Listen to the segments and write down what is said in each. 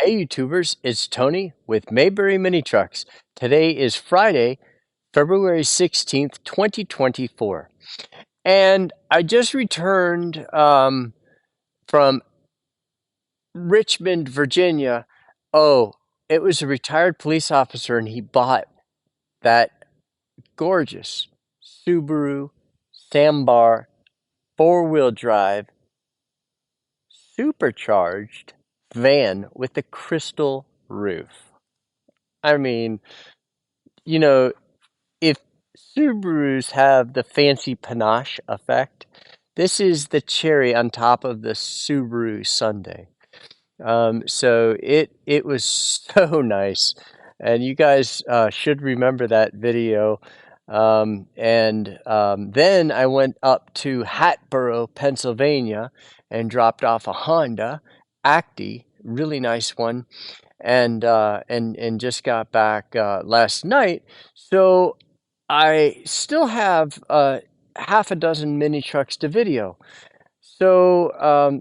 Hey YouTubers, it's Tony with Mayberry Mini Trucks. Today is Friday, February 16th, 2024. And I just returned from Richmond, Virginia. Oh, it was a retired police officer and he bought that gorgeous Subaru Sambar four-wheel drive supercharged van with a crystal roof. I mean, you know, if Subarus have the fancy panache effect, this is the cherry on top of the Subaru sundae. So it was so nice, and you guys should remember that video. And then I went up to Hatboro, Pennsylvania, and dropped off a Honda Acti, really nice one, and just got back last night. So I still have half a dozen mini trucks to video. So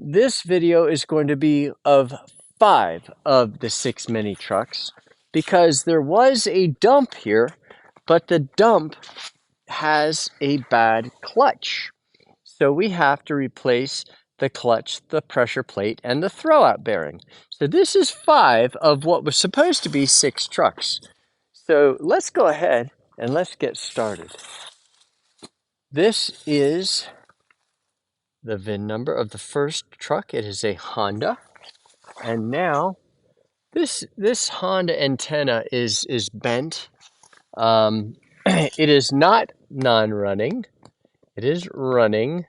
this video is going to be of 5 of the 6 mini trucks because there was a dump here, but the dump has a bad clutch. So we have to replace the clutch, the pressure plate, and the throwout bearing. So this is 5 of what was supposed to be 6 trucks. So let's go ahead and let's get started. This is the VIN number of the first truck. It is a Honda. And now this Honda antenna is bent. It is not non-running. It is running.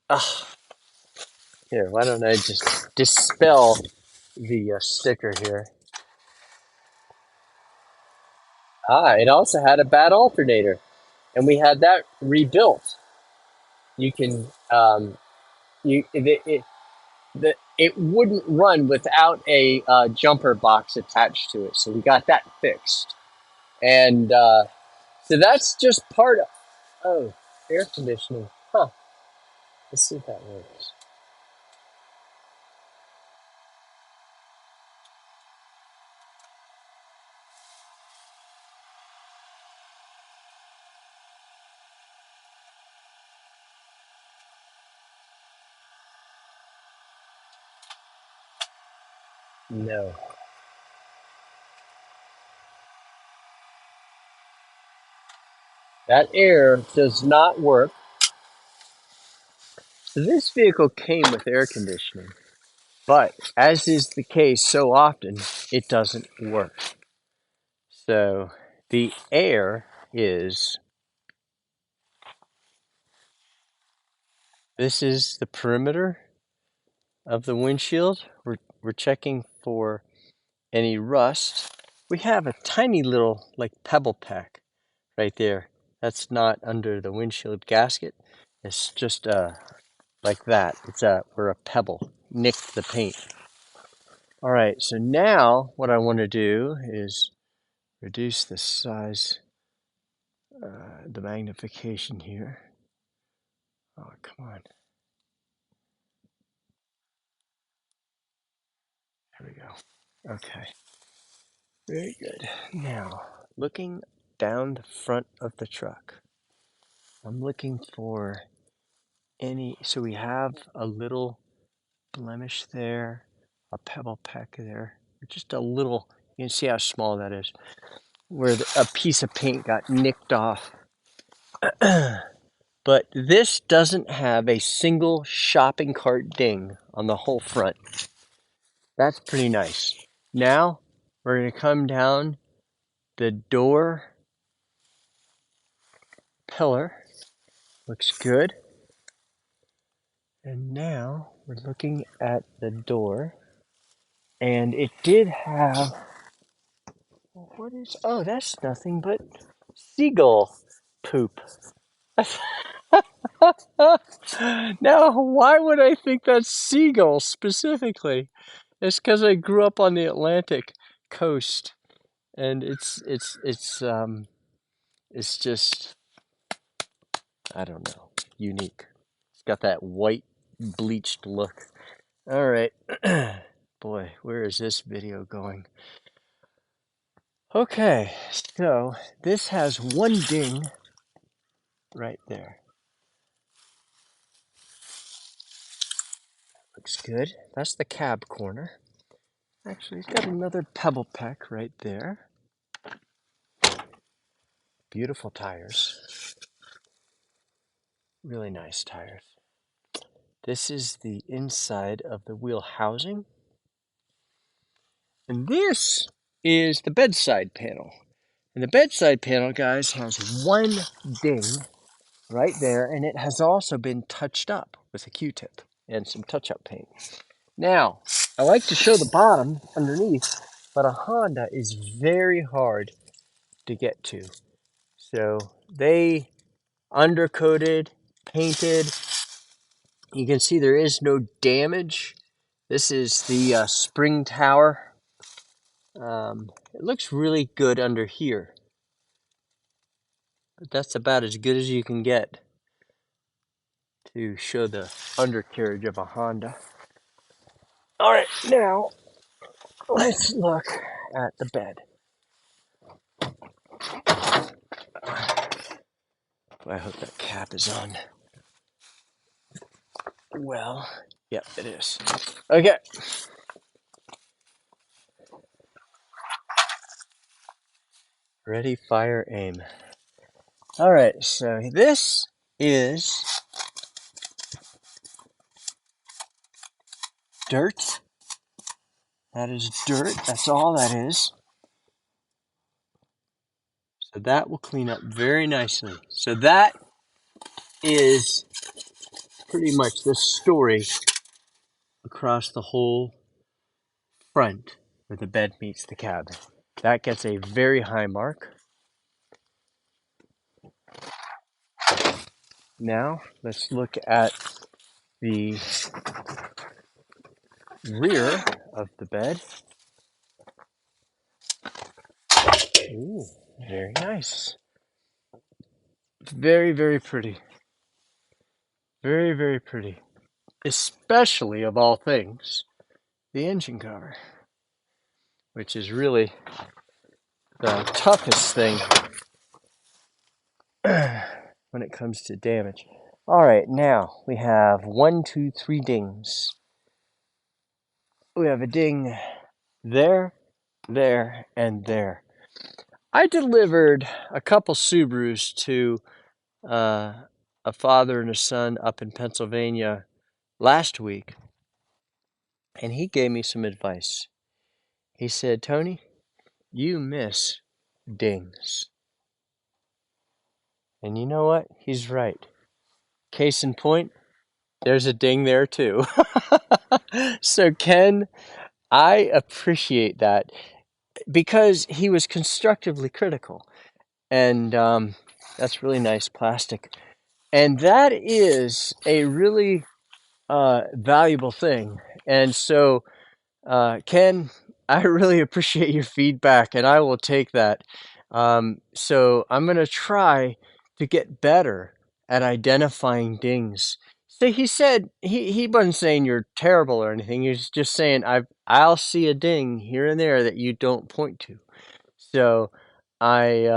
Ugh. Here, why don't I just dispel the sticker here? It also had a bad alternator, and we had that rebuilt. You can it wouldn't run without a jumper box attached to it, so we got that fixed. And so that's just part of air conditioning. Huh? Let's see if that works. No. That air does not work. So this vehicle came with air conditioning, but as is the case so often, it doesn't work. So the air is, this is the perimeter of the windshield. We're checking for any rust. We have a tiny little like pebble pack right there. That's not under the windshield gasket. It's just like that. It's where a pebble nicked the paint. All right, so now what I want to do is reduce the size, the magnification here. Oh, come on. There we go. Okay, very good. Now, looking down the front of the truck, I'm looking for so we have a little blemish there, a pebble peck there, just a little, you can see how small that is, where a piece of paint got nicked off. But this doesn't have a single shopping cart ding on the whole front. That's pretty nice. Now we're going to come down the door pillar. Looks good. And now we're looking at the door. And it did have, what is, oh, that's nothing but seagull poop. Now, why would I think that's seagull specifically? It's because I grew up on the Atlantic coast, and it's just, I don't know, unique. It's got that white bleached look. All right. Boy, where is this video going? Okay, so this has one ding right there. Looks good. That's the cab corner. Actually, it's got another pebble peck right there. Beautiful tires. Really nice tires. This is the inside of the wheel housing. And this is the bedside panel. And the bedside panel, guys, has one ding right there, and it has also been touched up with a Q-tip and some touch-up paint. Now, I like to show the bottom underneath, but a Honda is very hard to get to. So they undercoated, painted. You can see there is no damage. This is the spring tower. It looks really good under here, but that's about as good as you can get to show the undercarriage of a Honda. All right, now let's look at the bed. I hope that cap is on. Well, yep, it is. Okay. Ready, fire, aim. All right, so this is dirt. That is dirt. That's all that is. So that will clean up very nicely. So that is pretty much the story across the whole front where the bed meets the cab. That gets a very high mark. Now let's look at the rear of the bed. Ooh, very nice. Very, very pretty. Very, very pretty. Especially, of all things, the engine cover, which is really the toughest thing when it comes to damage. All right, now we have 1, 2, 3 dings. We have a ding there, there, and there. I delivered a couple Subarus to a father and a son up in Pennsylvania last week, and he gave me some advice. He said, Tony, you miss dings. And you know what? He's right. Case in point, there's a ding there too. So Ken, I appreciate that because he was constructively critical. And that's really nice plastic. And that is a really valuable thing. And so, Ken, I really appreciate your feedback, and I will take that. So I'm going to try to get better at identifying dings. So he said he wasn't saying you're terrible or anything. He was just saying I'll see a ding here and there that you don't point to. So I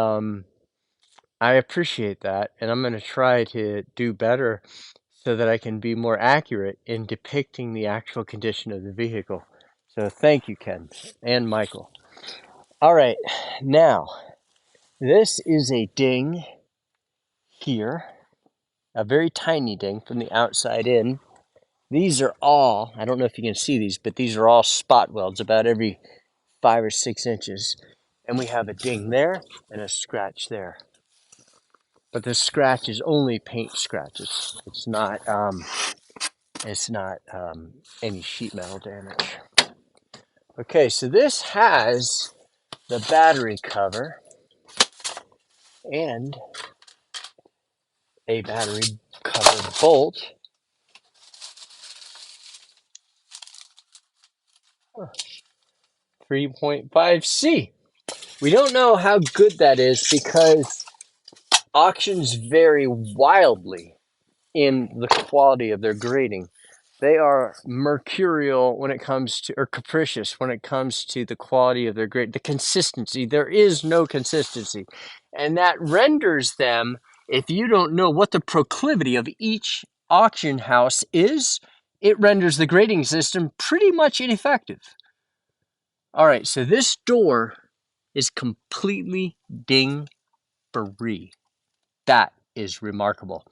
appreciate that, and I'm going to try to do better so that I can be more accurate in depicting the actual condition of the vehicle. So thank you, Ken and Michael. All right, now this is a ding here, a very tiny ding from the outside in. These are all, I don't know if you can see these, but these are all spot welds about every 5 or 6 inches. And we have a ding there and a scratch there. But the scratch is only paint scratches. It's not any sheet metal damage. Okay, so this has the battery cover and a battery cover bolt. 3.5C. We don't know how good that is because auctions vary wildly in the quality of their grading. They are mercurial when it comes to, or capricious when it comes to the quality of their grade, the consistency. There is no consistency. And that renders them, if you don't know what the proclivity of each auction house is, it renders the grading system pretty much ineffective. All right, so this door is completely ding-free. That is remarkable.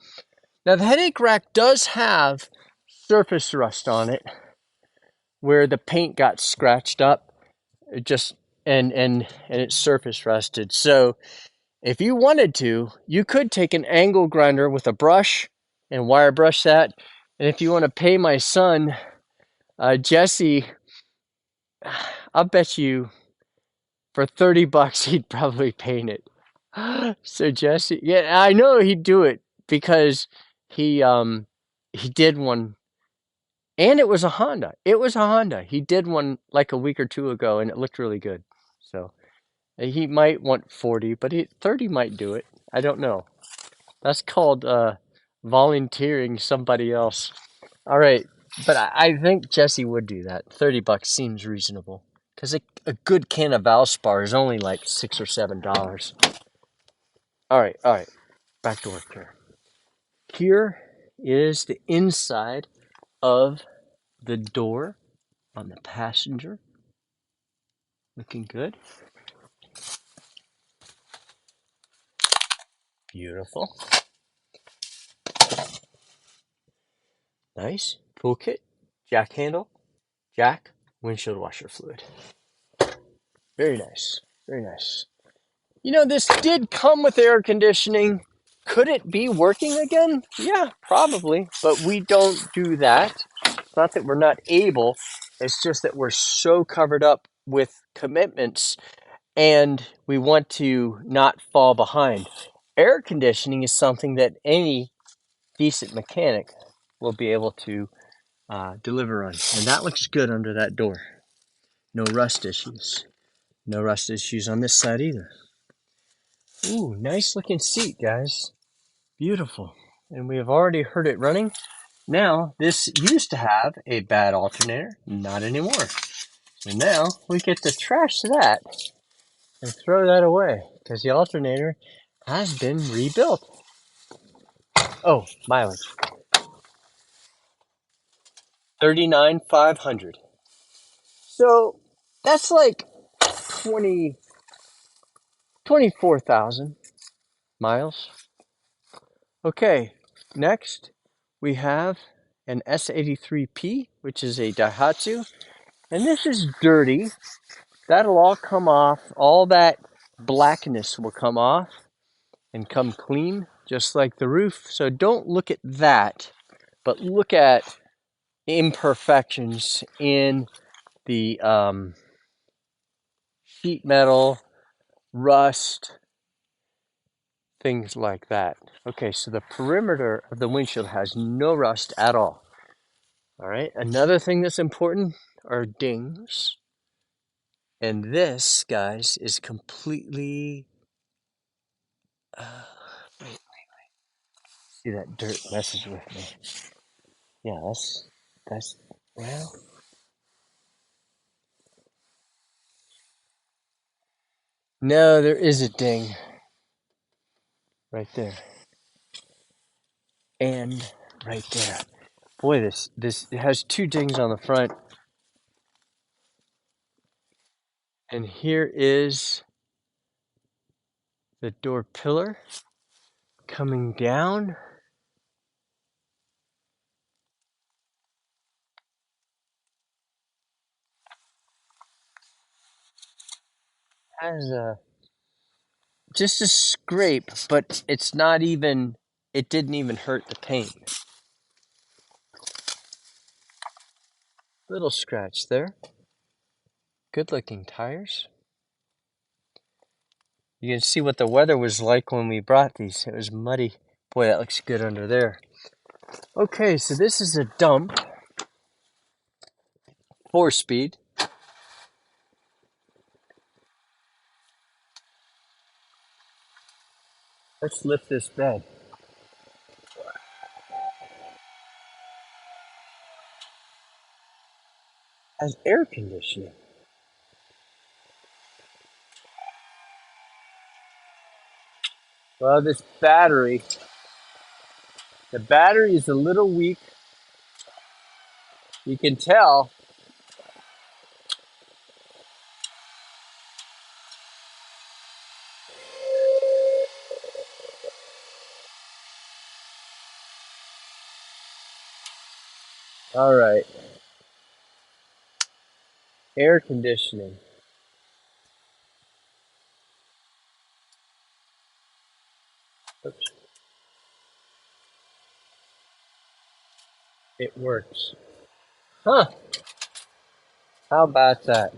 Now, the headache rack does have surface rust on it where the paint got scratched up, it just and it's surface rusted. So if you wanted to, you could take an angle grinder with a brush and wire brush that. And if you want to pay my son, Jesse, I'll bet you for $30 he'd probably paint it. So Jesse, yeah, I know he'd do it because he did one. And it was a Honda. It was a Honda. He did one like a week or two ago, and it looked really good. So he might want 40, but 30 might do it. I don't know. That's called volunteering somebody else. All right, but I think Jesse would do that. $30 seems reasonable because a good can of Valspar is only like $6 or $7. All right. Back to work here. Here is the inside of the door on the passenger. Looking good. Beautiful. Nice. Toolkit, jack handle, jack, windshield washer fluid. Very nice. Very nice. You know, this did come with air conditioning. Could it be working again? Yeah, probably. But we don't do that. It's not that we're not able. It's just that we're so covered up with commitments and we want to not fall behind. Air conditioning is something that any decent mechanic will be able to deliver on. And that looks good under that door. No rust issues. No rust issues on this side either. Ooh, nice looking seat, guys. Beautiful. And we have already heard it running. Now, this used to have a bad alternator, not anymore. So now we get to trash that and throw that away because the alternator has been rebuilt. Oh, mileage. 39,500. So that's like 24,000 miles. Okay, next we have an S83P, which is a Daihatsu, and this is dirty. That'll all come off. All that blackness will come off and come clean, just like the roof. So don't look at that, but look at imperfections in the sheet metal, rust, things like that. Okay, so the perimeter of the windshield has no rust at all. All right, another thing that's important are dings. And this, guys, is completely... wait. See, that dirt messes with me. Yeah, that's, well... No, there is a ding. Right there. And right there. Boy, this it has two dings on the front. And here is the door pillar coming down. Has just a scrape, but it's not even, it didn't even hurt the paint. Little scratch there. Good looking tires. You can see what the weather was like when we brought these. It was muddy. Boy, that looks good under there. Okay, so this is a dump. 4-speed. Let's lift this bed. has air conditioning. Well, this battery, the battery is a little weak. You can tell. All right, air conditioning. Oops, it works. Huh, how about that?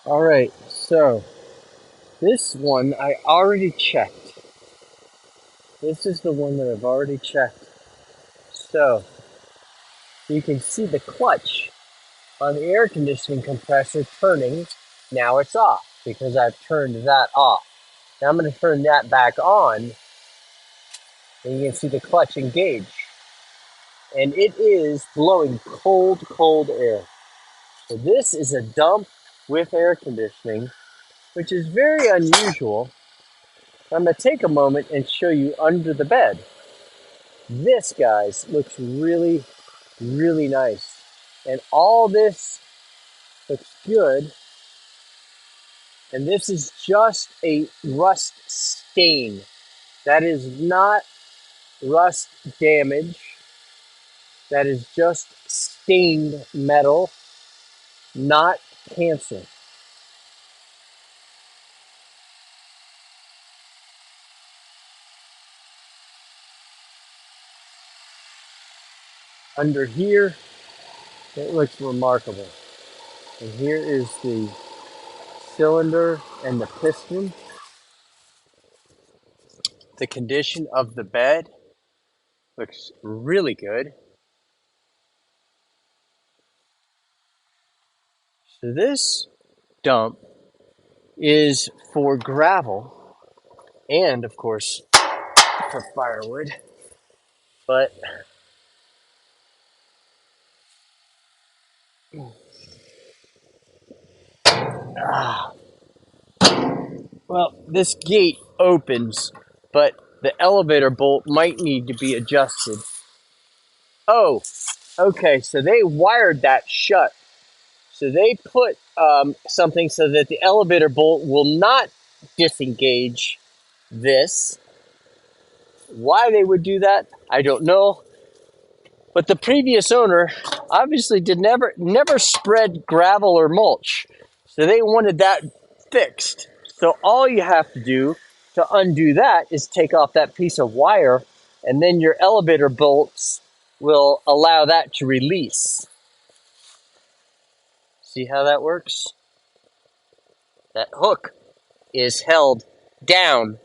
All right, so this one I already checked. This is the one that I've already checked. So you can see the clutch on the air conditioning compressor turning. Now it's off because I've turned that off. Now I'm going to turn that back on, and you can see the clutch engage. And it is blowing cold, cold air. So this is a dump with air conditioning, which is very unusual. I'm going to take a moment and show you under the bed. This, guys, looks really, really nice. And all this looks good. And this is just a rust stain. That is not rust damage. That is just stained metal, not cancer. Under here, it looks remarkable. And here is the cylinder and the piston. The condition of the bed looks really good. So this dump is for gravel and, of course, for firewood. But ah, well, this gate opens, but the elevator bolt might need to be adjusted. Oh, okay, so they wired that shut. So they put something so that the elevator bolt will not disengage this. Why they would do that, I don't know. But the previous owner obviously did never spread gravel or mulch. So they wanted that fixed. So all you have to do to undo that is take off that piece of wire, and then your elevator bolts will allow that to release. See how that works? That hook is held down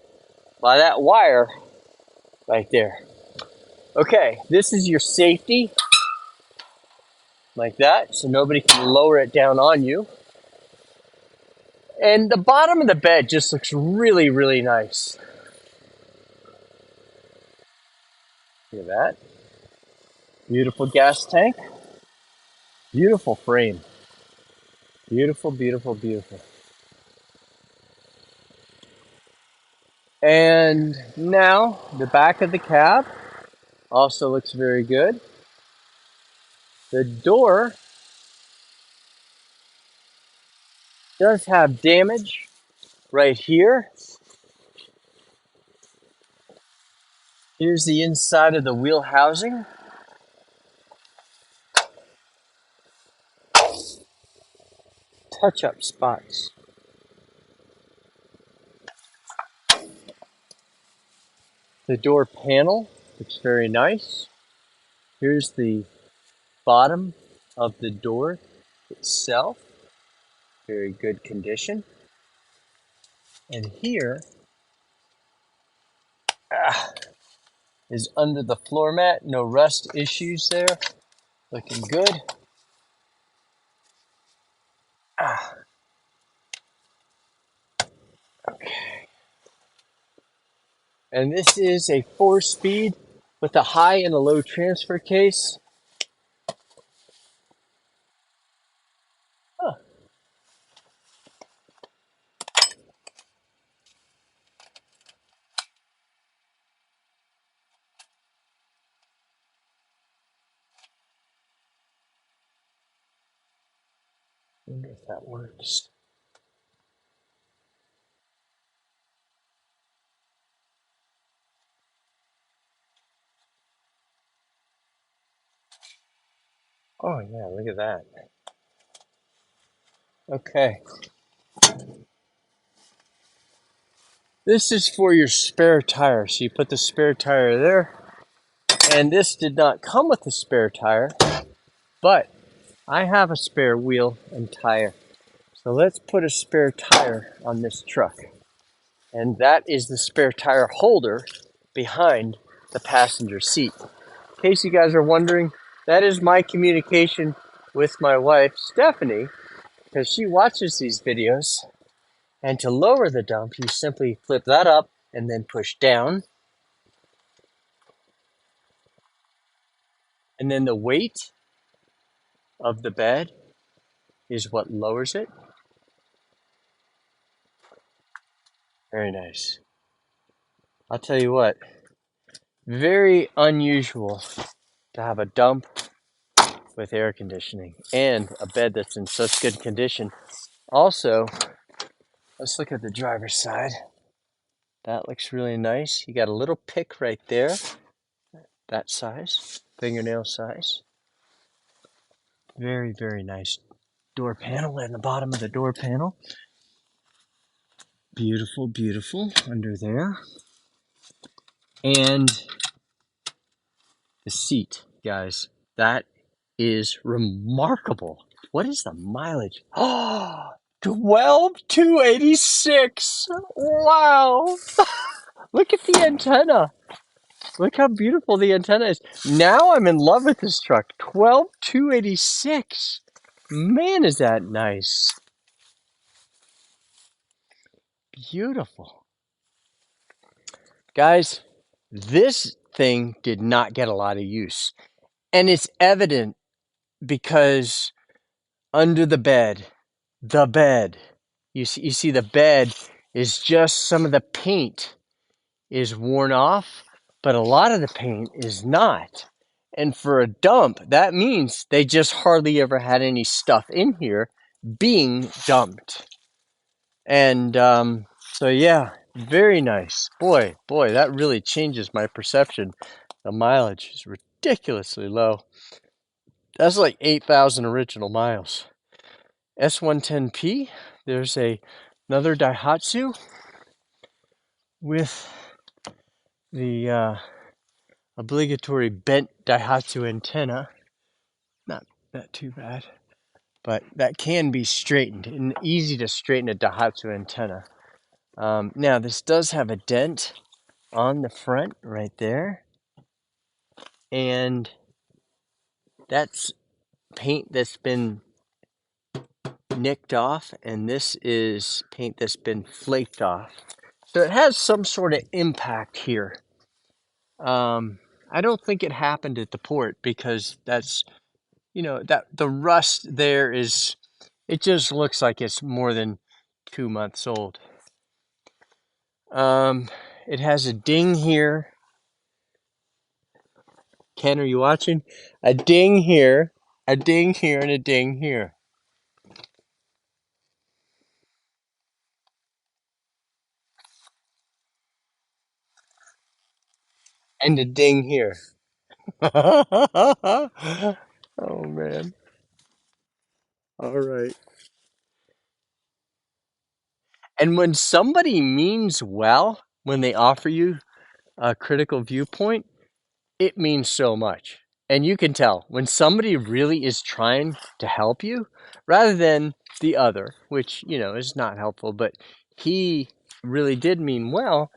by that wire right there. Okay, this is your safety, like that, so nobody can lower it down on you. And the bottom of the bed just looks really, really nice. Look at that. Beautiful gas tank. Beautiful frame. Beautiful, beautiful, beautiful. And now the back of the cab also looks very good. The door does have damage right here. Here's the inside of the wheel housing. Touch-up spots. The door panel looks very nice. Here's the bottom of the door itself. Very good condition. And here is under the floor mat. No rust issues there. Looking good. Okay. And this is a 4-speed with a high and a low transfer case. Wonder if that works. Oh yeah, look at that. Okay. This is for your spare tire. So you put the spare tire there. And this did not come with a spare tire, but I have a spare wheel and tire. So let's put a spare tire on this truck. And that is the spare tire holder behind the passenger seat. In case you guys are wondering, that is my communication with my wife, Stephanie, because she watches these videos. And to lower the dump, you simply flip that up and then push down. And then the weight of the bed is what lowers it. Very nice. I'll tell you what, very unusual to have a dump with air conditioning and a bed that's in such good condition. Also, let's look at the driver's side. That looks really nice. You got a little pick right there, that size, fingernail size. Very, very nice door panel and the bottom of the door panel. Beautiful, beautiful under there. And the seat, guys, that is remarkable. What is the mileage? Oh, 12,286. Wow. Look at the antenna. Look how beautiful the antenna is. Now I'm in love with this truck. 12,286. Man, is that nice. Beautiful. Guys, this thing did not get a lot of use. And it's evident because under the bed, you see the bed is just some of the paint is worn off, but a lot of the paint is not. And for a dump, that means they just hardly ever had any stuff in here being dumped. And so, yeah, very nice. Boy, that really changes my perception. The mileage is ridiculously low. That's like 8,000 original miles. S110P, there's another Daihatsu with the obligatory bent Daihatsu antenna. Not too bad, but that can be straightened and easy to straighten a Daihatsu antenna. Now this does have a dent on the front right there, and that's paint that's been nicked off, and this is paint that's been flaked off. So it has some sort of impact here. I don't think it happened at the port because that's, that the rust there is, it just looks like it's more than 2 months old. It has a ding here. Ken, are you watching? A ding here, a ding here, and a ding here. And a ding here. Oh man. All right. And when somebody means well, when they offer you a critical viewpoint, it means so much. And you can tell when somebody really is trying to help you rather than the other, which, is not helpful, but he really did mean well.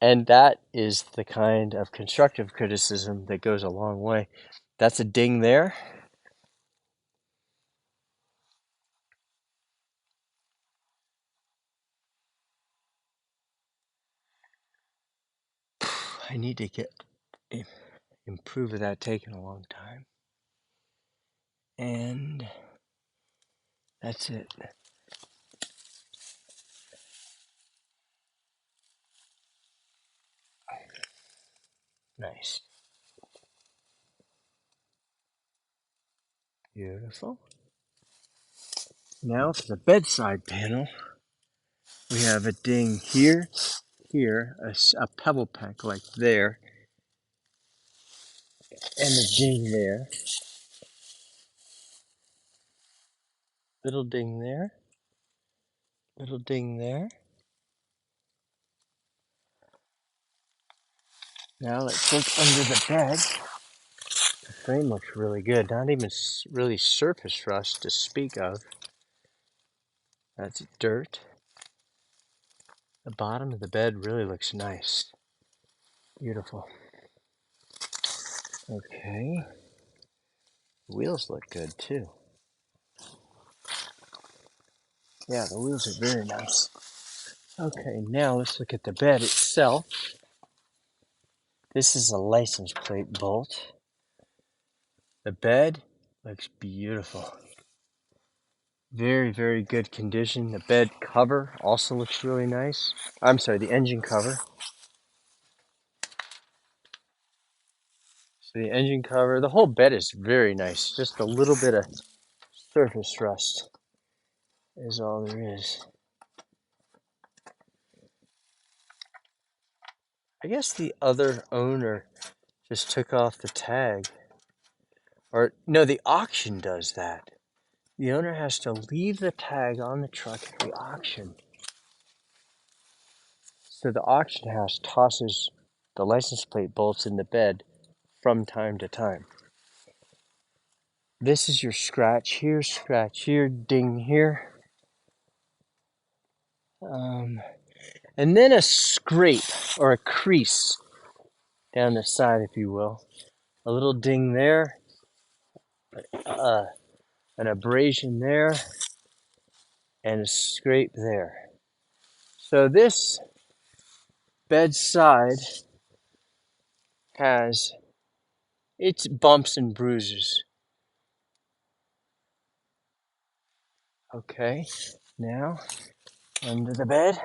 And that is the kind of constructive criticism that goes a long way. That's a ding there. I need to improve without taking a long time. And that's it. Nice. Beautiful. Now for the bedside panel, we have a ding here, a pebble pack like there, and a ding there. Little ding there, little ding there. Now let's look under the bed. The frame looks really good. Not even really surface rust to speak of. That's dirt. The bottom of the bed really looks nice. Beautiful. Okay. The wheels look good too. Yeah, the wheels are very nice. Okay, now let's look at the bed itself. This is a license plate bolt. The bed looks beautiful. Very, very good condition. The bed cover also looks really nice. I'm sorry, the engine cover. So the engine cover, the whole bed is very nice. Just a little bit of surface rust is all there is. I guess the other owner just took off the tag. Or, no, the auction does that. The owner has to leave the tag on the truck at the auction. So the auction house tosses the license plate bolts in the bed from time to time. This is your scratch here, ding here. And then a scrape or a crease down the side, if you will. A little ding there, an abrasion there, and a scrape there. So this bedside has its bumps and bruises. Okay, now under the bed.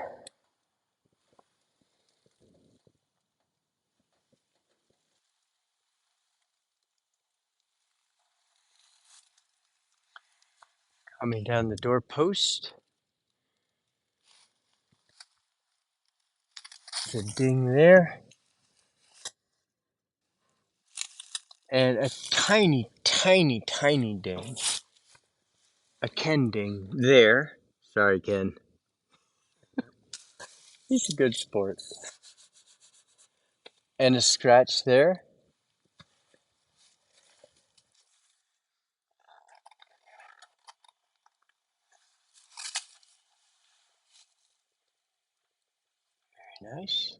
Coming down the doorpost. There's a ding there. And a tiny, tiny, tiny ding. A Ken ding there. Sorry, Ken. He's a good sport. And a scratch there. Very nice.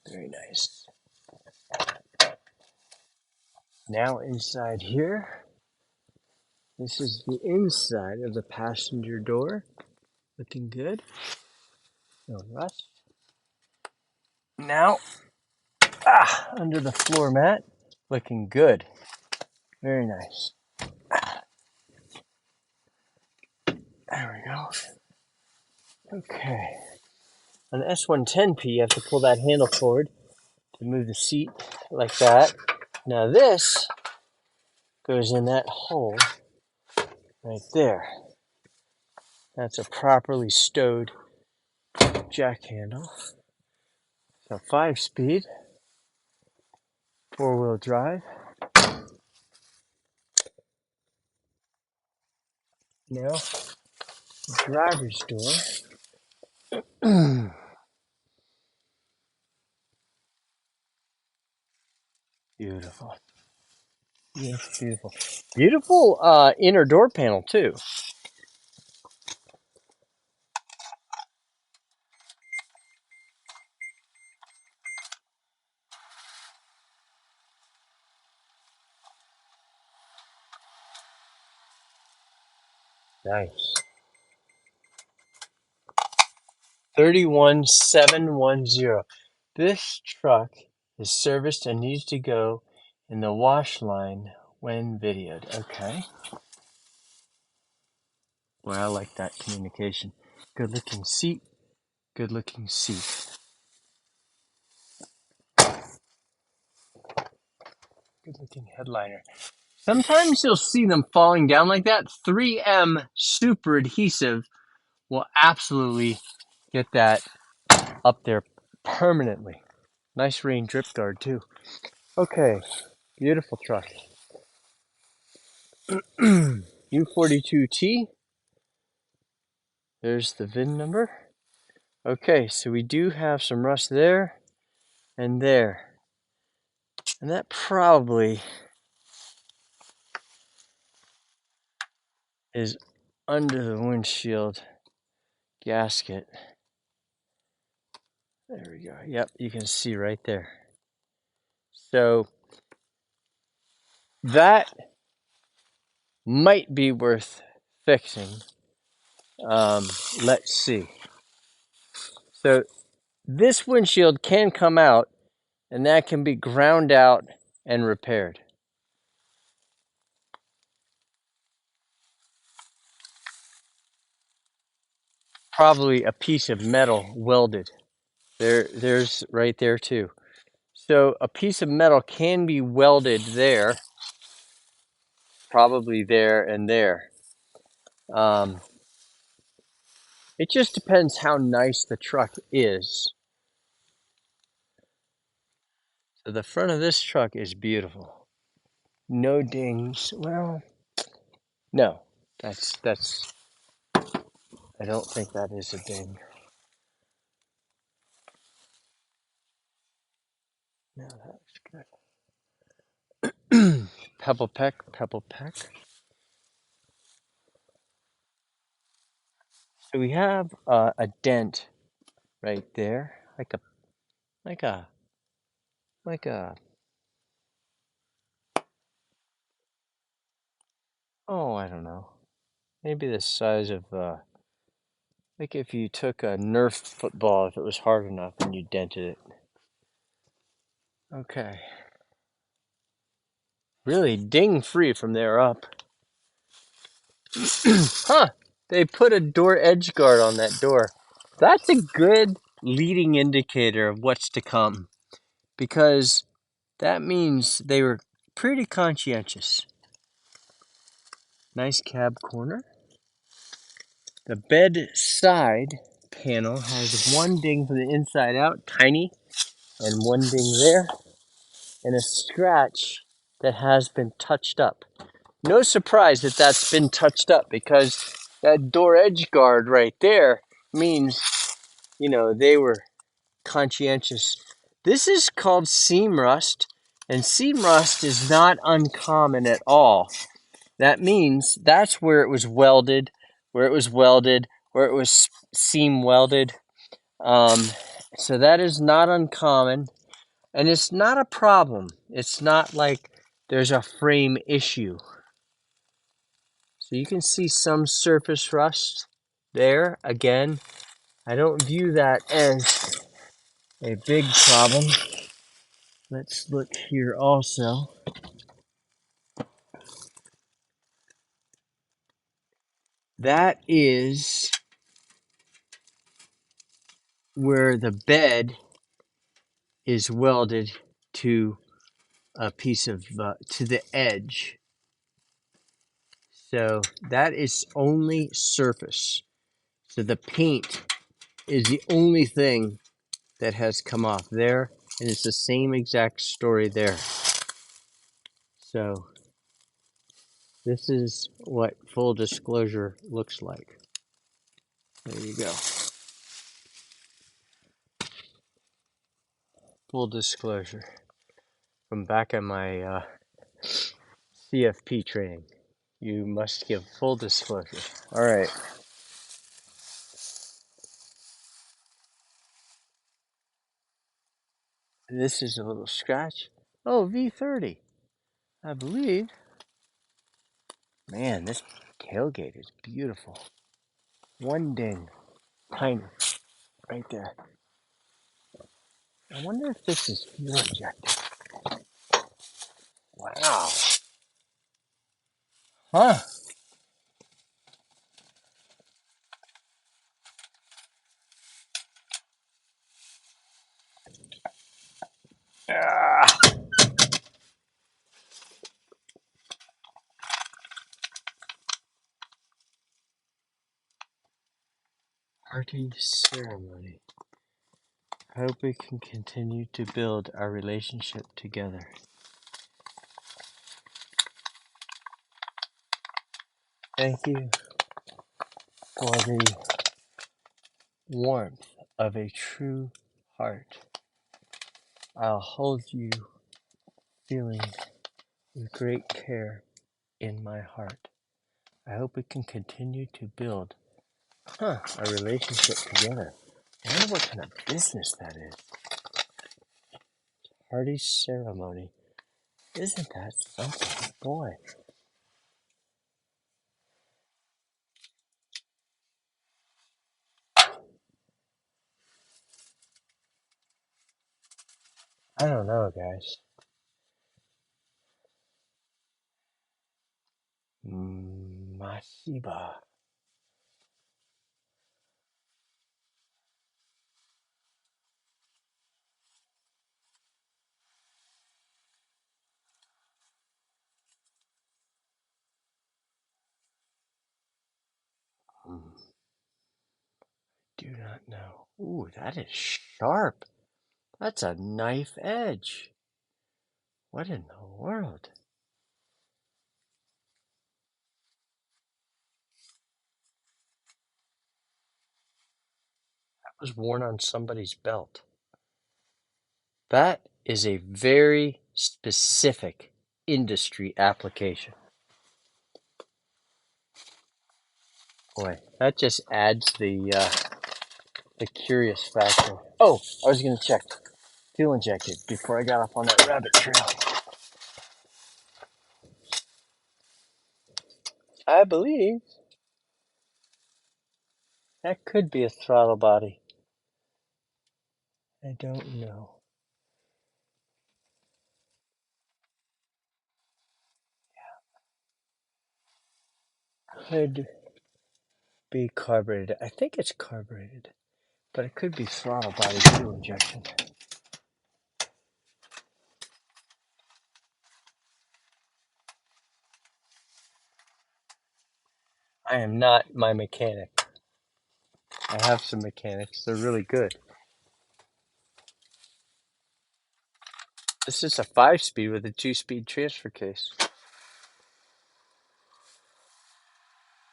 Very nice. Now inside here. This is the inside of the passenger door. Looking good. No rust. Now, under the floor mat. Looking good. Very nice. There we go. Okay. On the S110P, you have to pull that handle forward to move the seat like that. Now this goes in that hole right there. That's a properly stowed jack handle. So 5-speed, 4-wheel drive. Now, driver's door. Beautiful. Yes, beautiful. Beautiful inner door panel too. Nice. 31710. This truck is serviced and needs to go in the wash line when videoed. Okay. Boy, I like that communication. Good looking seat. Good looking seat. Good looking headliner. Sometimes you'll see them falling down like that. 3M super adhesive will absolutely get that up there permanently. Nice rain drip guard too. Okay, beautiful truck. U42T. There's the VIN number. Okay, so we do have some rust there and there. And that probably is under the windshield gasket. There we go. Yep, you can see right there. So that might be worth fixing. Let's see. So this windshield can come out, and that can be ground out and repaired. Probably a piece of metal welded. There's right there too. So a piece of metal can be welded there, probably there and there. It just depends how nice the truck is. So the front of this truck is beautiful. No dings. Well, no, that's. I don't think that is a ding. No, that's good. Pebble peck, pebble peck. So we have a dent right there, like a, like a. Oh, I don't know. Maybe the size of like if you took a Nerf football, if it was hard enough and you dented it. Okay. Really ding free from there up. Huh. They put a door edge guard on that door. That's a good leading indicator of what's to come, because that means they were pretty conscientious. Nice cab corner. The bed side panel has one ding from the inside out, tiny, and one ding there, and a scratch that has been touched up. No surprise that that's been touched up, because that door edge guard right there means, they were conscientious. This is called seam rust, and seam rust is not uncommon at all. That means that's where it was welded, where it was seam welded. So that is not uncommon, and it's not a problem. It's not like there's a frame issue. So you can see some surface rust there. Again, I don't view that as a big problem. Let's look here also. That is where the bed is welded to a piece of, to the edge. So that is only surface. So the paint is the only thing that has come off there, and it's the same exact story there. So this is what full disclosure looks like. There you go. Full disclosure from back in my CFP training. You must give full disclosure. All right. This is a little scratch. Oh, V30, I believe. Man, this tailgate is beautiful. One ding, tiny, right there. I wonder if this is fuel injected. Wow. Huh. Ah. Hearty ceremony. I hope we can continue to build our relationship together. Thank you for the warmth of a true heart. I'll hold you feeling with great care in my heart. I hope we can continue to build a relationship together. I wonder what kind of business that is. Hearty ceremony. Isn't that something? Boy. I don't know, guys. Masiba. Do not know. Ooh, that is sharp. That's a knife edge. What in the world? That was worn on somebody's belt. That is a very specific industry application. Boy, that just adds the curious factor. Oh, I was gonna check fuel injected before I got off on that rabbit trail. I believe that could be a throttle body. I don't know. Could be carbureted. I think it's carbureted, but it could be throttle body fuel injection. I am not my mechanic. I have some mechanics. They're really good. This is a 5-speed with a 2-speed transfer case.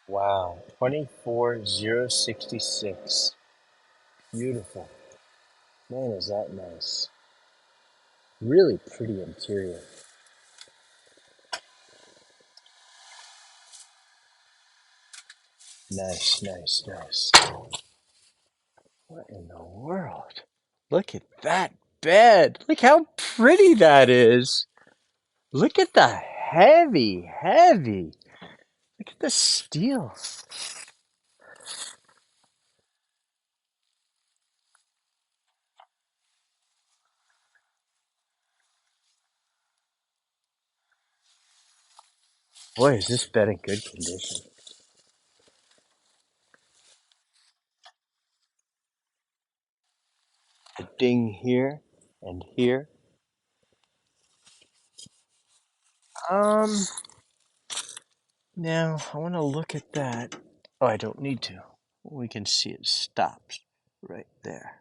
Wow, 24066. Beautiful. Man, is that nice. Really pretty interior. Nice, nice, nice. What in the world? Look at that bed. Look how pretty that is. Look at the heavy. Look at the steel. Boy, is this bed in good condition. A ding here and here. Um, Now I want to look at that. Oh, I don't need to. We can see it stops right there.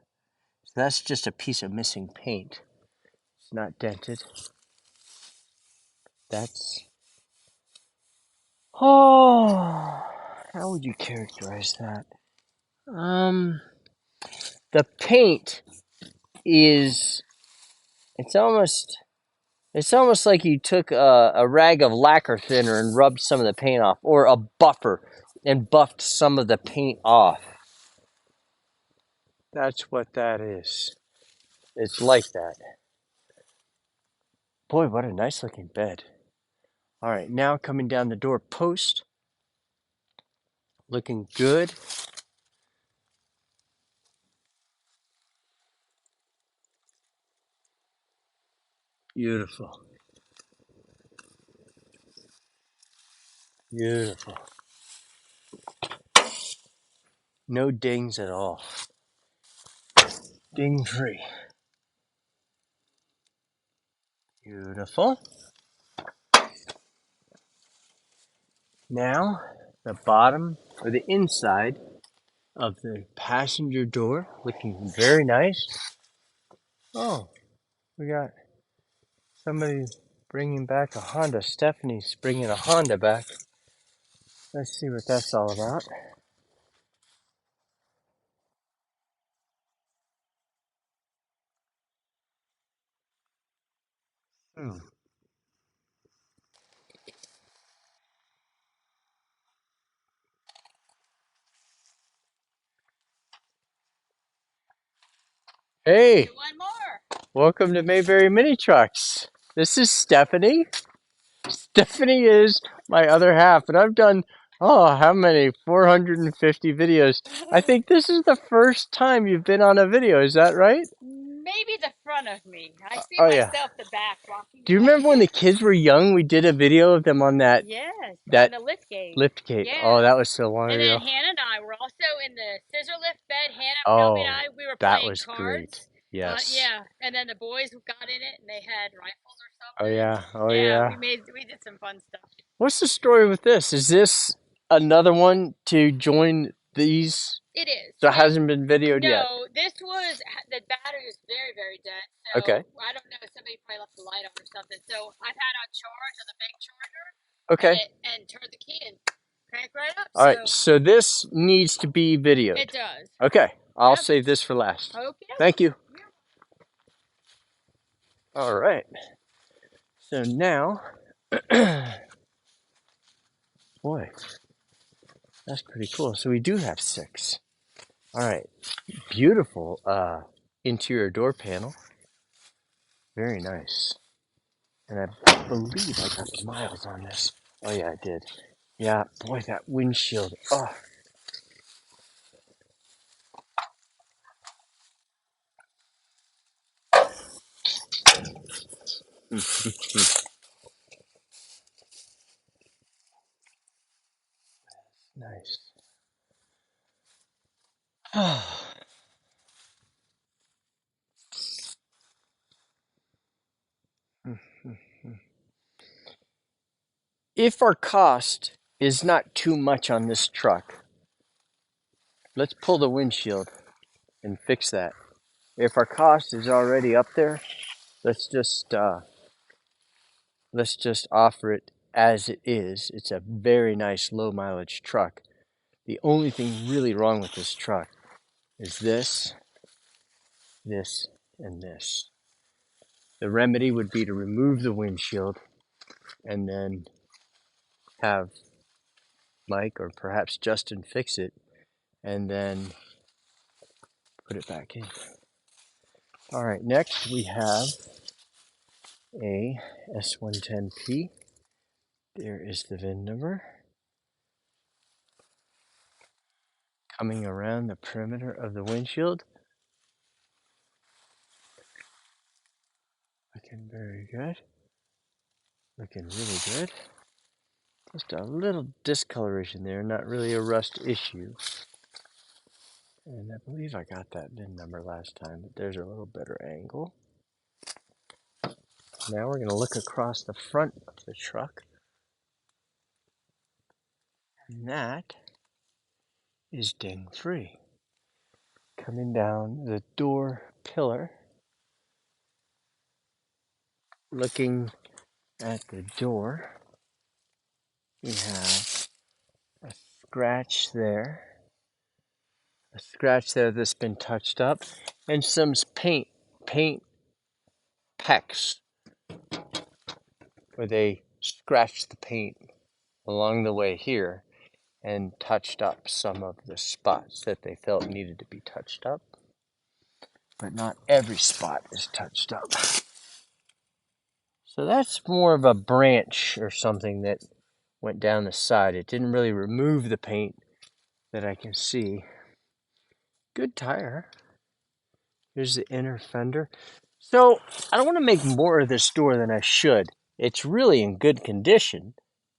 So that's just a piece of missing paint. It's not dented. That's... Oh, how would you characterize that? The paint is... It's almost like you took a rag of lacquer thinner and rubbed some of the paint off, or a buffer and buffed some of the paint off. That's what that is. It's like that. Boy, what a nice looking bed. All right, now coming down the door post. Looking good. Beautiful. Beautiful. No dings at all. Ding free. Beautiful. Now, the bottom or the inside of the passenger door, looking very nice. Oh, we got somebody bringing back a Honda. Stephanie's bringing a Honda back. Let's see what that's all about. Hmm. Hey, one more. Welcome to Mayberry Mini Trucks. This is Stephanie. Stephanie is my other half, and I've done, oh, how many? 450 videos. I think this is the first time you've been on a video, is that right? Maybe the front of me. I see Yeah. myself the back walking. Do you remember when the kids were young? We did a video of them on that Yes, that on the lift gate. lift gate. Yeah. Oh, that was so long And ago. then Hannah and I were also in the scissor lift bed. Hannah, Shelby, and I, we were that playing was cards. great. Yes. Yeah, and then the boys got in it and they had rifles or Oh something. yeah. Oh Yeah, yeah. we did some fun stuff. What's the story with this? Is this another one to join these? It is. So it hasn't been videoed yet. No, this was the battery was very, very dead. So Okay. I don't know. Somebody probably left the light on or something. So I've had on charge on the big charger. Okay. And turn the key and crank right up. All right. So this needs to be videoed. It does. Okay. I'll save this for last. Okay. Thank you. All right. So now, boy, that's pretty cool. So we do have 6. All right. Beautiful interior door panel. Very nice. And I believe I got the miles on this. Oh yeah, I did. Yeah, boy, that windshield. Oh. Nice. If our cost is not too much on this truck, let's pull the windshield and fix that. If our cost is already up there, let's just offer it as it is. It's a very nice low mileage truck. The only thing really wrong with this truck is this, and this. The remedy would be to remove the windshield and then have Mike or perhaps Justin fix it and then put it back in. All right, next we have a S110P. There is the VIN number. Coming around the perimeter of the windshield. Looking very good. Looking really good. Just a little discoloration there, not really a rust issue. And I believe I got that VIN number last time, but there's a little better angle. Now we're going to look across the front of the truck. And that is ding free. Coming down the door pillar, looking at the door, we have a scratch there that's been touched up, and some paint pecks where they scratched the paint along the way here and touched up some of the spots that they felt needed to be touched up. But not every spot is touched up. So that's more of a branch or something that went down the side. It didn't really remove the paint that I can see. Good tire. Here's the inner fender. So I don't want to make more of this door than I should. It's really in good condition.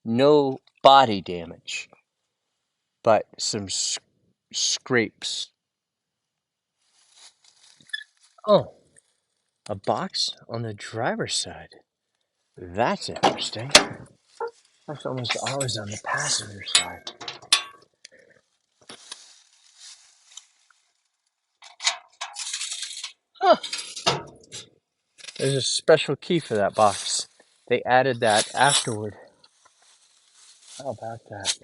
No body damage. But some scrapes. Oh, a box on the driver's side. That's interesting. That's almost always on the passenger side. Huh, there's a special key for that box. They added that afterward. How about that?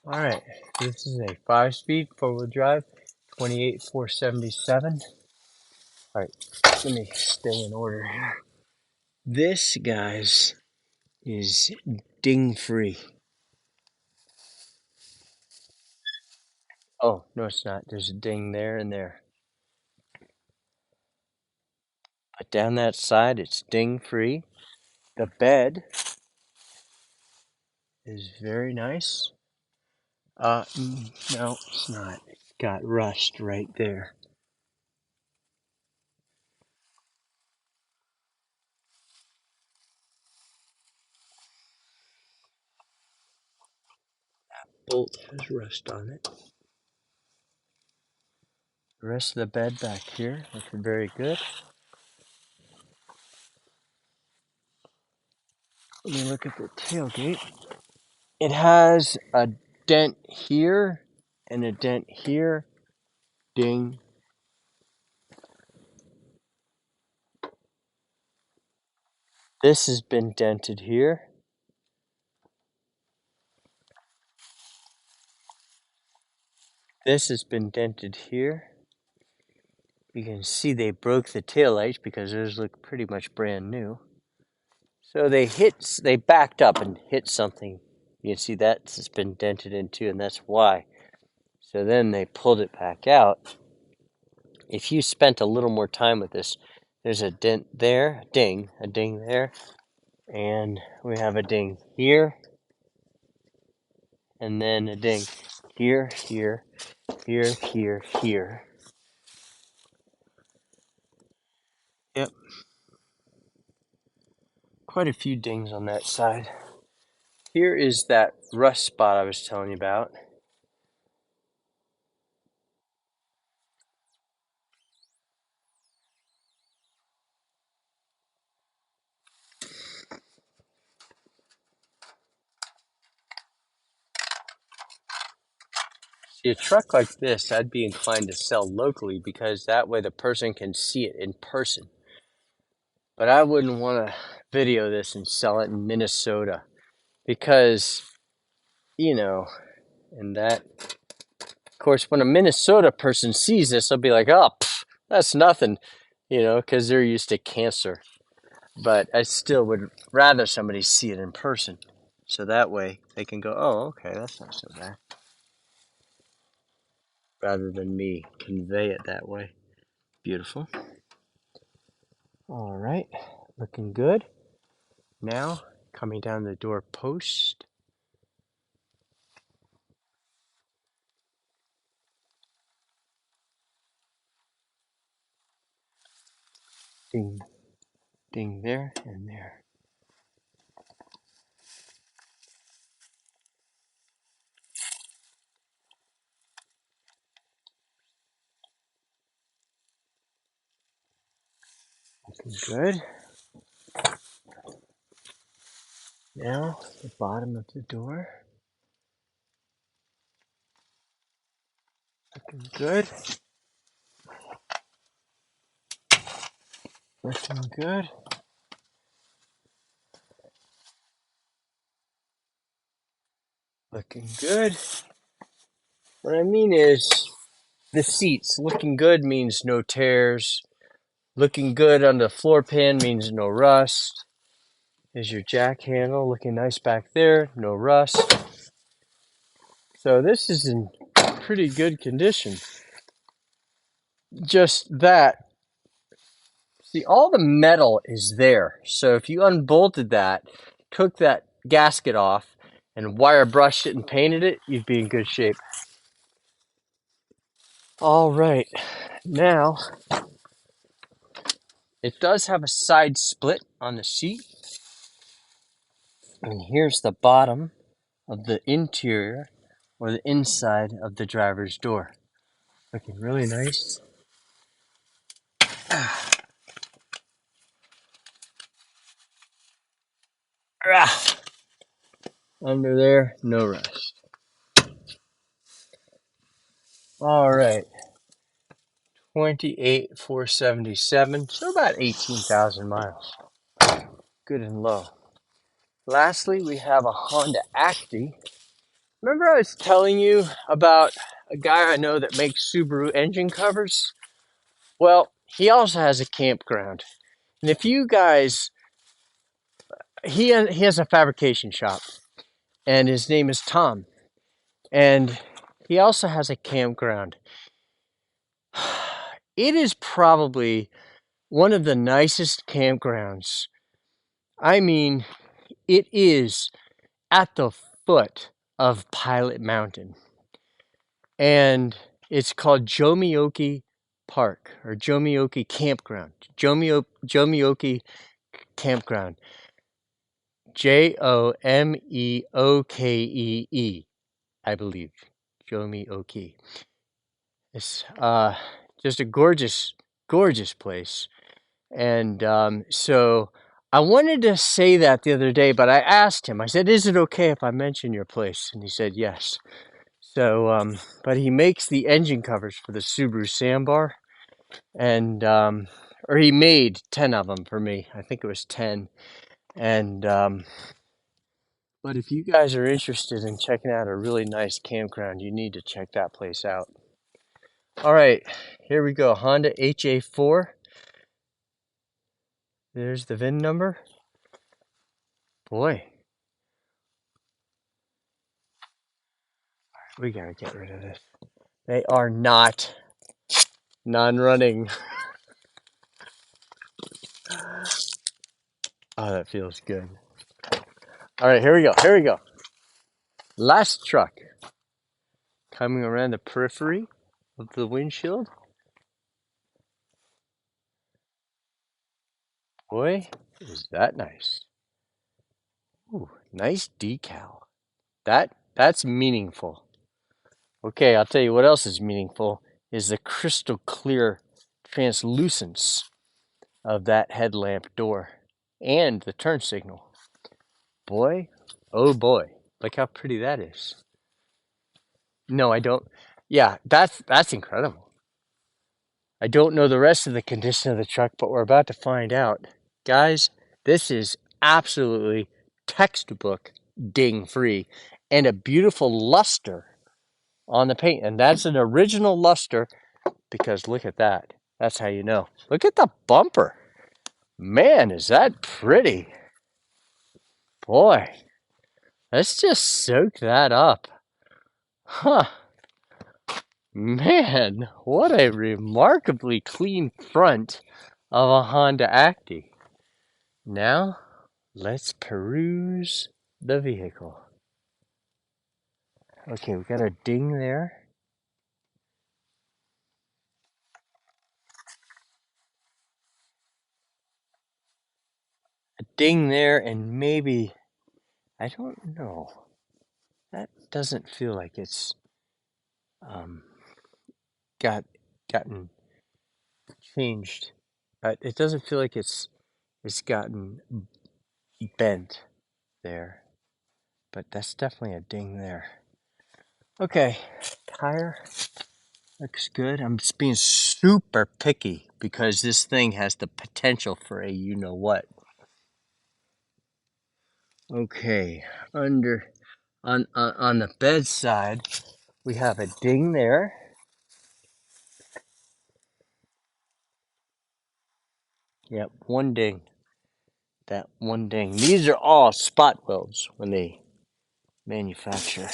All right, this is a 5-speed 4-wheel drive, 28,477. All right, let me stay in order here. This, guys, is ding free. Oh, no, it's not. There's a ding there and there. But down that side, it's ding free. The bed is very nice. No, it's not. It's got rust right there. Bolt has rust on it. The rest of the bed back here looking very good. Let me look at the tailgate. It has a dent here and a dent here. Ding. This has been dented here. This has been dented here. You can see they broke the taillights because those look pretty much brand new. So they backed up and hit something. You can see that's been dented into, and that's why. So then they pulled it back out. If you spent a little more time with this, there's a dent there, a ding there, and we have a ding here, and then a ding here, here, here, here, here. Yep, quite a few dings on that side. Here is that rust spot I was telling you about. See, a truck like this, I'd be inclined to sell locally because that way the person can see it in person. But I wouldn't want to video this and sell it in Minnesota because, you know, and that, of course, when a Minnesota person sees this, they'll be like, oh, that's nothing, because they're used to cancer. But I still would rather somebody see it in person. So that way they can go, oh, okay, that's not so bad. Rather than me convey it that way. Beautiful. All right, looking good. Now, coming down the door post. Ding, ding there and there. Looking good. Now, the bottom of the door. Looking good. Looking good. Looking good. What I mean is, the seats. Looking good means no tears. Looking good on the floor pan means no rust. There's your jack handle. Looking nice back there. No rust. So this is in pretty good condition. Just that. See, all the metal is there. So if you unbolted that, took that gasket off, and wire brushed it and painted it, you'd be in good shape. All right, now it does have a side split on the seat. And here's the bottom of the interior or the inside of the driver's door. Looking really nice. Under there, no rust. All right. 28,477, so about 18,000 miles. Good and low. Lastly, we have a Honda Acti. Remember I was telling you about a guy I know that makes Subaru engine covers? Well, he also has a campground. And if you guys, he has a fabrication shop, and his name is Tom. And he also has a campground. It is probably one of the nicest campgrounds. I mean, it is at the foot of Pilot Mountain. And it's called Jomioki Park or Jomioki Campground. Jomioki Campground. Jomeokee, I believe. Jomioki. It's just a gorgeous, gorgeous place. And so I wanted to say that the other day, but I asked him, I said, is it okay if I mention your place? And he said, yes. So, but he makes the engine covers for the Subaru Sandbar. And, or he made 10 of them for me. I think it was 10. And, but if you guys are interested in checking out a really nice campground, you need to check that place out. All right, here we go. Honda HA4. There's the VIN number. Boy, we gotta get rid of this. They are not non-running. Oh, that feels good. All right, here we go. Here we go. Last truck coming around the periphery of the windshield. Boy, is that nice. Ooh, nice decal. That's meaningful. Okay, I'll tell you what else is meaningful is the crystal clear translucence of that headlamp door and the turn signal. Boy, oh boy, look how pretty that is. No, I don't. Yeah, that's incredible. I don't know the rest of the condition of the truck, but we're about to find out. Guys, this is absolutely textbook ding free and a beautiful luster on the paint. And that's an original luster because look at that. That's how you know. Look at the bumper. Man, is that pretty. Boy, let's just soak that up. Huh. Man, what a remarkably clean front of a Honda Acti. Now, let's peruse the vehicle. Okay, we got a ding there. A ding there, and maybe, I don't know. That doesn't feel like it's um, gotten changed. It doesn't feel like it's gotten bent there, but that's definitely a ding there. Okay, tire looks good. I'm just being super picky because this thing has the potential for a you know what. Okay, under on the bed side, we have a ding there. Yep, one ding. That one ding. These are all spot welds when they manufacture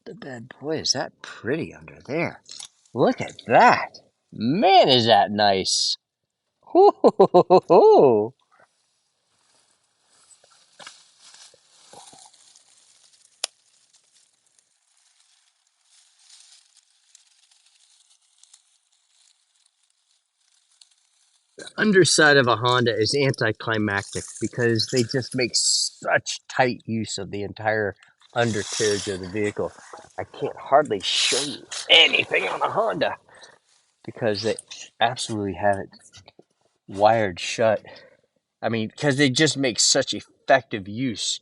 the bed. Boy, is that pretty under there. Look at that. Man, is that nice. Hoo-hoo-hoo-hoo-hoo. Underside of a Honda is anticlimactic because they just make such tight use of the entire undercarriage of the vehicle. I can't hardly show you anything on a Honda because they absolutely have it wired shut. I mean, because they just make such effective use.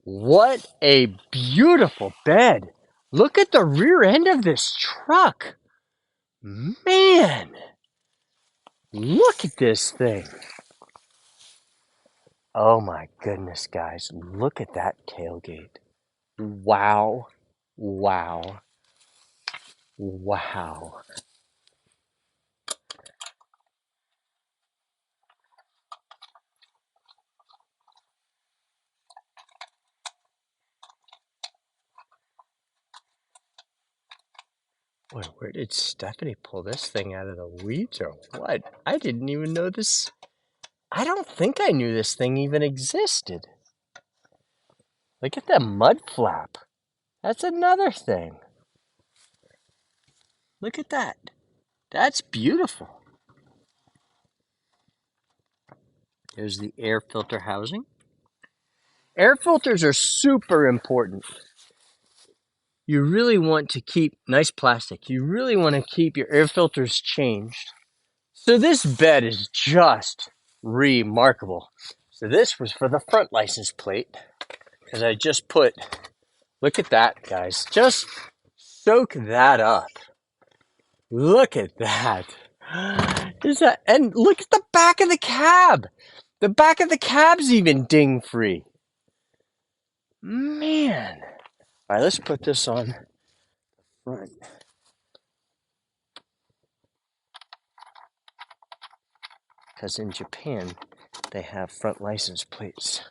What a beautiful bed. Look at the rear end of this truck. Man, look at this thing. Oh my goodness, guys. Look at that tailgate. Wow. Wow. Wow. Boy, where did Stephanie pull this thing out of the weeds or what? I didn't even know this. I don't think I knew this thing even existed. Look at that mud flap. That's another thing. Look at that. That's beautiful. There's the air filter housing. Air filters are super important. You really want to keep nice plastic. You really want to keep your air filters changed. So this bed is just remarkable. So this was for the front license plate because I just put, look at that, guys. Just soak that up. Look at that. Is that, and look at the back of the cab. The back of the cab's even ding free. Man. All right, let's put this on front. Because in Japan, they have front license plates.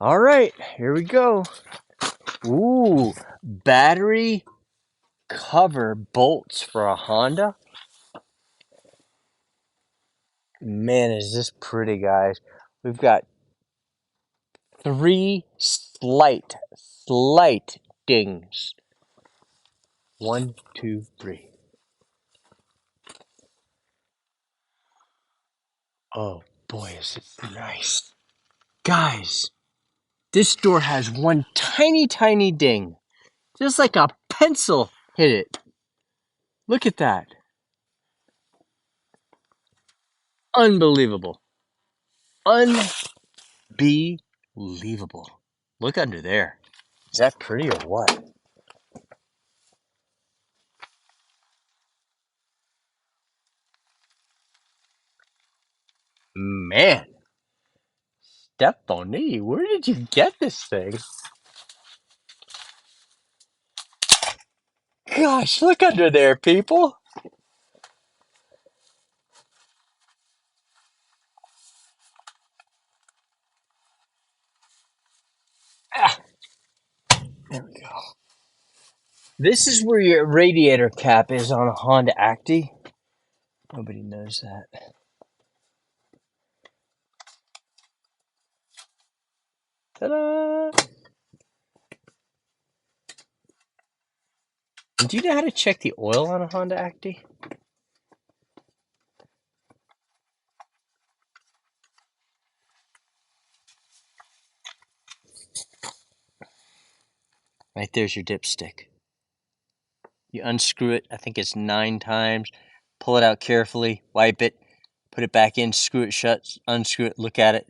All right, here we go. Ooh, battery cover bolts for a Honda. Man, is this pretty, guys. We've got three slight dings. 1, 2, 3. Oh boy, is this nice. Guys, this door has one tiny ding. Just like a pencil hit it. Look at that. Unbelievable. Unbelievable. Look under there. Is that pretty or what? Man, Stephanie, where did you get this thing? Gosh, look under there, people. Ah, there we go. This is where your radiator cap is on a Honda Acti. Nobody knows that. Ta-da! And do you know how to check the oil on a Honda Acti? Right there's your dipstick. You unscrew it, I think it's 9 times. Pull it out carefully, wipe it, put it back in, screw it shut, unscrew it, look at it,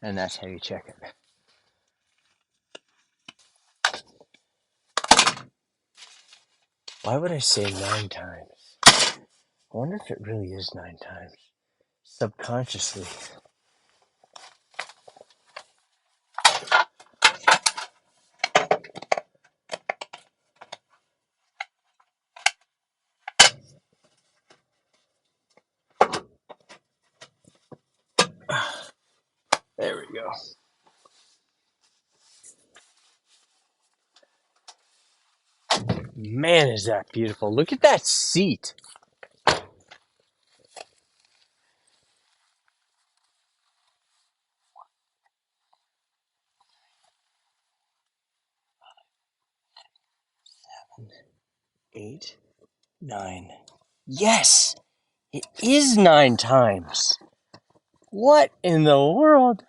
and that's how you check it. Why would I say 9 times? I wonder if it really is 9 times. Subconsciously. There we go. Man, is that beautiful. Look at that seat. 8, 9. Yes, it is 9 times. What in the world?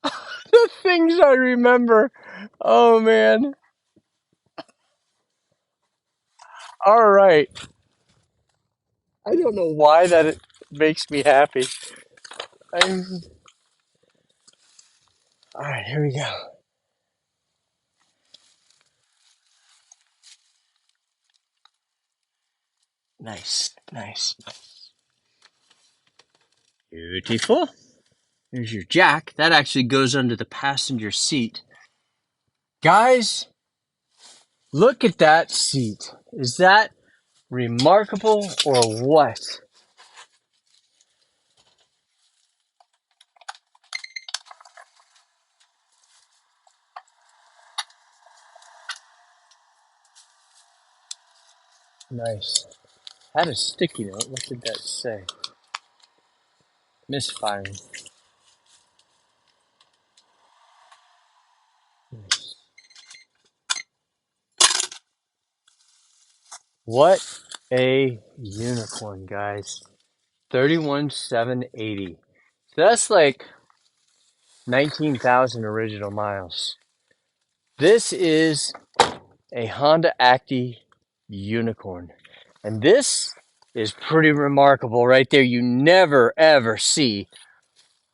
The things I remember. Oh, man. All right. I don't know why that it makes me happy. I'm... All right, here we go. Nice, nice. Beautiful. There's your jack. That actually goes under the passenger seat. Guys, look at that seat. Is that remarkable or what? Nice. Had a sticky note. What did that say? Misfiring. Nice. What a unicorn, guys. 31,780. So that's like 19,000 original miles. This is a Honda Acti unicorn. And this is pretty remarkable right there. You never ever see.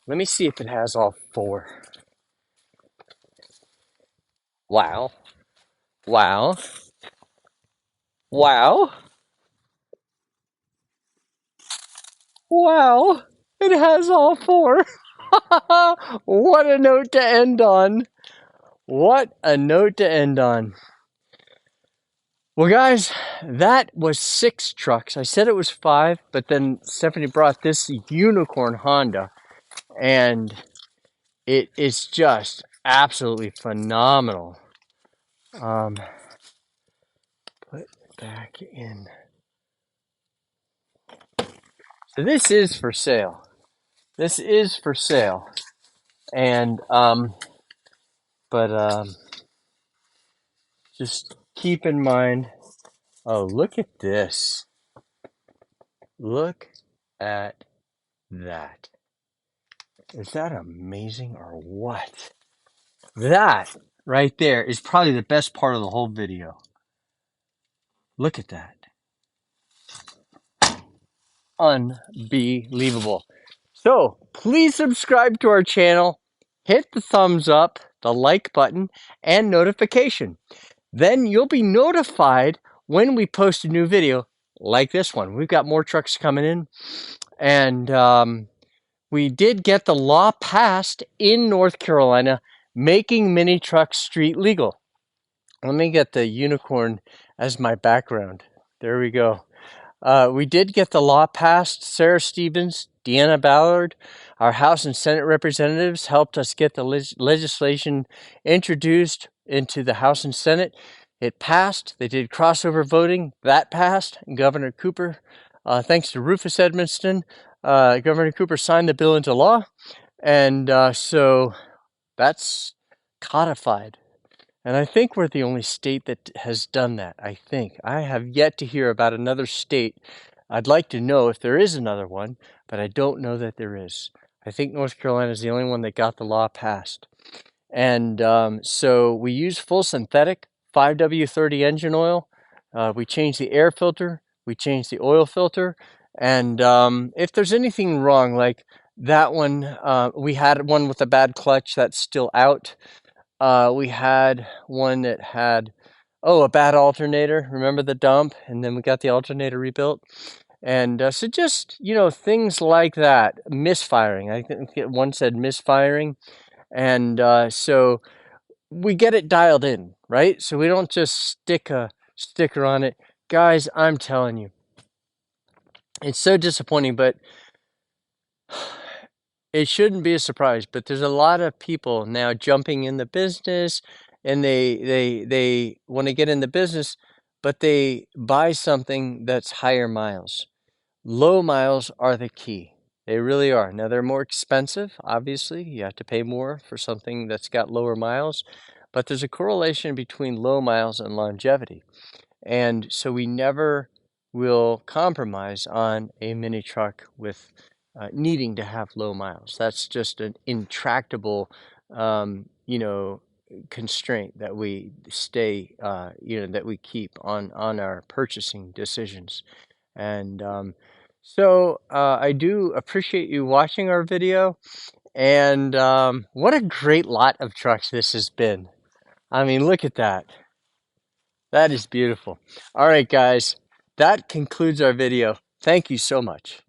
Let me see if it has all four. Wow. Wow. Wow. Wow. It has all four. What a note to end on. What a note to end on. Well, guys, that was 6 trucks. I said it was 5, but then Stephanie brought this unicorn Honda, and it is just absolutely phenomenal. Put back in. So this is for sale. This is for sale, and but just keep in mind. Oh, look at this! Look at that! Is that amazing or what? That right there is probably the best part of the whole video. Look at that. Unbelievable. So please subscribe to our channel, hit the thumbs up, the like button, and notification. Then you'll be notified when we post a new video like this one. We've got more trucks coming in, and we did get the law passed in North Carolina making mini trucks street legal. Let me get the unicorn as my background. There we go. We did get the law passed. Sarah Stevens, Deanna Ballard, our House and Senate representatives helped us get the legislation introduced into the House and Senate. It passed. They did crossover voting. That passed. Governor Cooper, thanks to Rufus Edmonston, Governor Cooper signed the bill into law. And so that's codified. And I think we're the only state that has done that. I think. I have yet to hear about another state. I'd like to know if there is another one, but I don't know that there is. I think North Carolina is the only one that got the law passed. And so we use full synthetic 5W30 engine oil. We changed the air filter. We changed the oil filter. And if there's anything wrong, like that one, we had one with a bad clutch that's still out. We had one that had, a bad alternator. Remember the dump? And then we got the alternator rebuilt. And so just, things like that. Misfiring. I think one said misfiring. And so we get it dialed in, right? So we don't just stick a sticker on it. Guys, I'm telling you, it's so disappointing, but it shouldn't be a surprise, but there's a lot of people now jumping in the business, and they want to get in the business, but they buy something that's higher miles. Low miles are the key. They really are. Now they're more expensive, obviously. You have to pay more for something that's got lower miles, but there's a correlation between low miles and longevity. And so we never will compromise on a mini truck with needing to have low miles. That's just an intractable, constraint that we stay, that we keep on our purchasing decisions. And so I do appreciate you watching our video. And what a great lot of trucks this has been. I mean, look at that. That is beautiful. All right, guys. that concludes our video. Thank you so much.